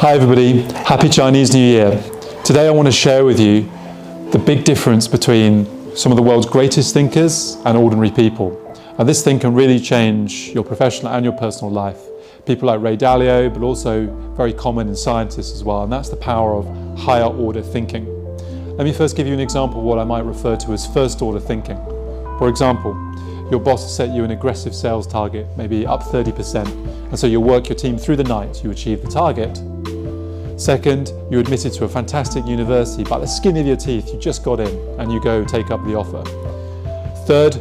Hi everybody, happy Chinese New Year. Today I want to share with you the big difference between some of the world's greatest thinkers and ordinary people. And this thing can really change your professional and your personal life. People like Ray Dalio, but also very common in scientists as well, and that's the power of higher order thinking. Let me first give you an example of what I might refer to as first order thinking. For example, your boss has set you an aggressive sales target, maybe up 30%, and so you work your team through the night, you achieve the target. Second, you're admitted to a fantastic university, by the skin of your teeth, you just got in, and you go take up the offer. Third,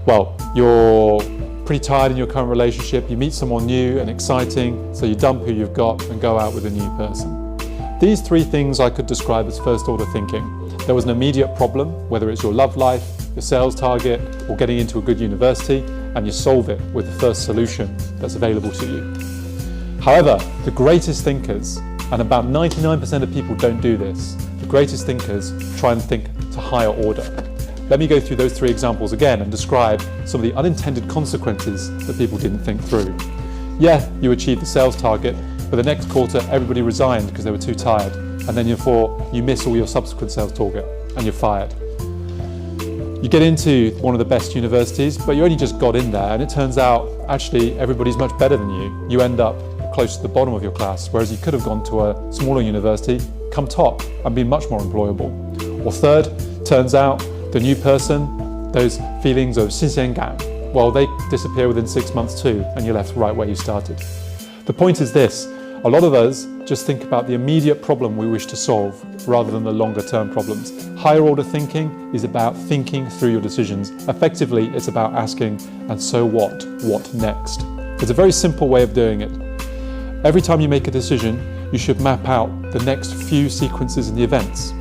well, you're pretty tired in your current relationship, you meet someone new and exciting, so you dump who you've got and go out with a new person. These three things I could describe as first order thinking. There was an immediate problem, whether it's your love life, your sales target, or getting into a good university, and you solve it with the first solution that's available to you. However, the greatest thinkers, and about 99% of people don't do this, the greatest thinkers try and think to higher order. Let me go through those three examples again and describe some of the unintended consequences that people didn't think through. Yeah, you achieved the sales target, but the next quarter everybody resigned because they were too tired, and then therefore you miss all your subsequent sales target and you're fired. You get into one of the best universities, but you only just got in there, and it turns out actually everybody's much better than you. You end up close to the bottom of your class, whereas you could have gone to a smaller university, come top, and been much more employable. Or third, turns out the new person, those feelings of 新鲜感, well, they disappear within 6 months too, and you're left right where you started. The point is this: a lot of us just think about the immediate problem we wish to solve rather than the longer term problems. Higher order thinking is about thinking through your decisions. Effectively, it's about asking, and so what? What next? It's a very simple way of doing it. Every time you make a decision, you should map out the next few sequences in the events.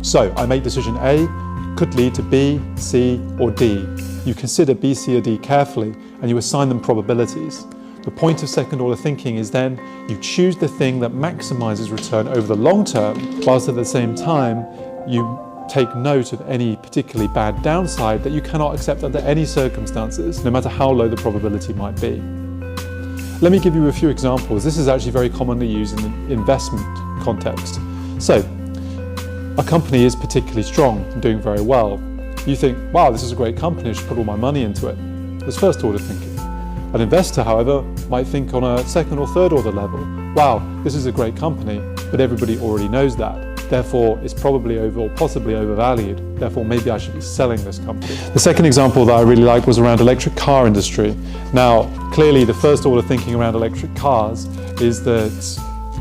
So, I make decision A, could lead to B, C, or D. You consider B, C, or D carefully, and you assign them probabilities. The point of second order thinking is then you choose the thing that maximizes return over the long term, whilst at the same time you take note of any particularly bad downside that you cannot accept under any circumstances, no matter how low the probability might be. Let me give you a few examples. This is actually very commonly used in an investment context. So, a company is particularly strong and doing very well. You think, wow, this is a great company, I should put all my money into it. That's first order thinking. An investor, however, might think on a second or third order level, wow, this is a great company, but everybody already knows that. Therefore, it's probably over or possibly overvalued. Therefore, maybe I should be selling this company. The second example that I really liked was around electric car industry. Now, clearly the first order thinking around electric cars is that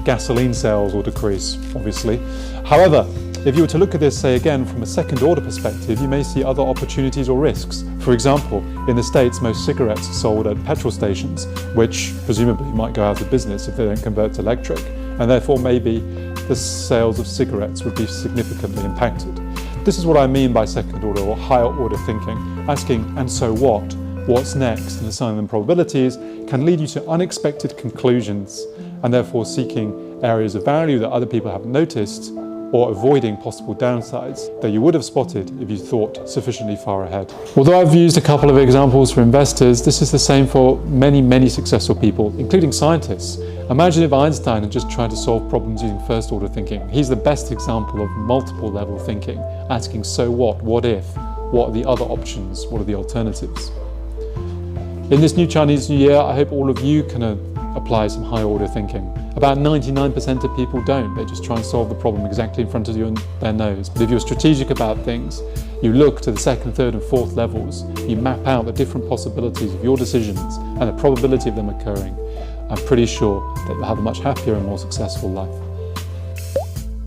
gasoline sales will decrease, obviously. However, if you were to look at this, say again, from a second order perspective, you may see other opportunities or risks. For example, in the States, most cigarettes are sold at petrol stations, which presumably might go out of business if they don't convert to electric, and therefore maybe the sales of cigarettes would be significantly impacted. This is what I mean by second order or higher order thinking. Asking, and so what? What's next? And assigning them probabilities can lead you to unexpected conclusions, and therefore seeking areas of value that other people haven't noticed, or avoiding possible downsides that you would have spotted if you thought sufficiently far ahead. Although I've used a couple of examples for investors, this is the same for many successful people, including scientists. Imagine if Einstein had just tried to solve problems using first order thinking. He's the best example of multiple level thinking, asking so what if, what are the other options, what are the alternatives. In this new Chinese New Year, I hope all of you can apply some high order thinking. About 99% of people don't. They just try and solve the problem exactly in front of you and their nose. But if you're strategic about things, you look to the second, third and fourth levels, you map out the different possibilities of your decisions and the probability of them occurring, I'm pretty sure that you'll have a much happier and more successful life.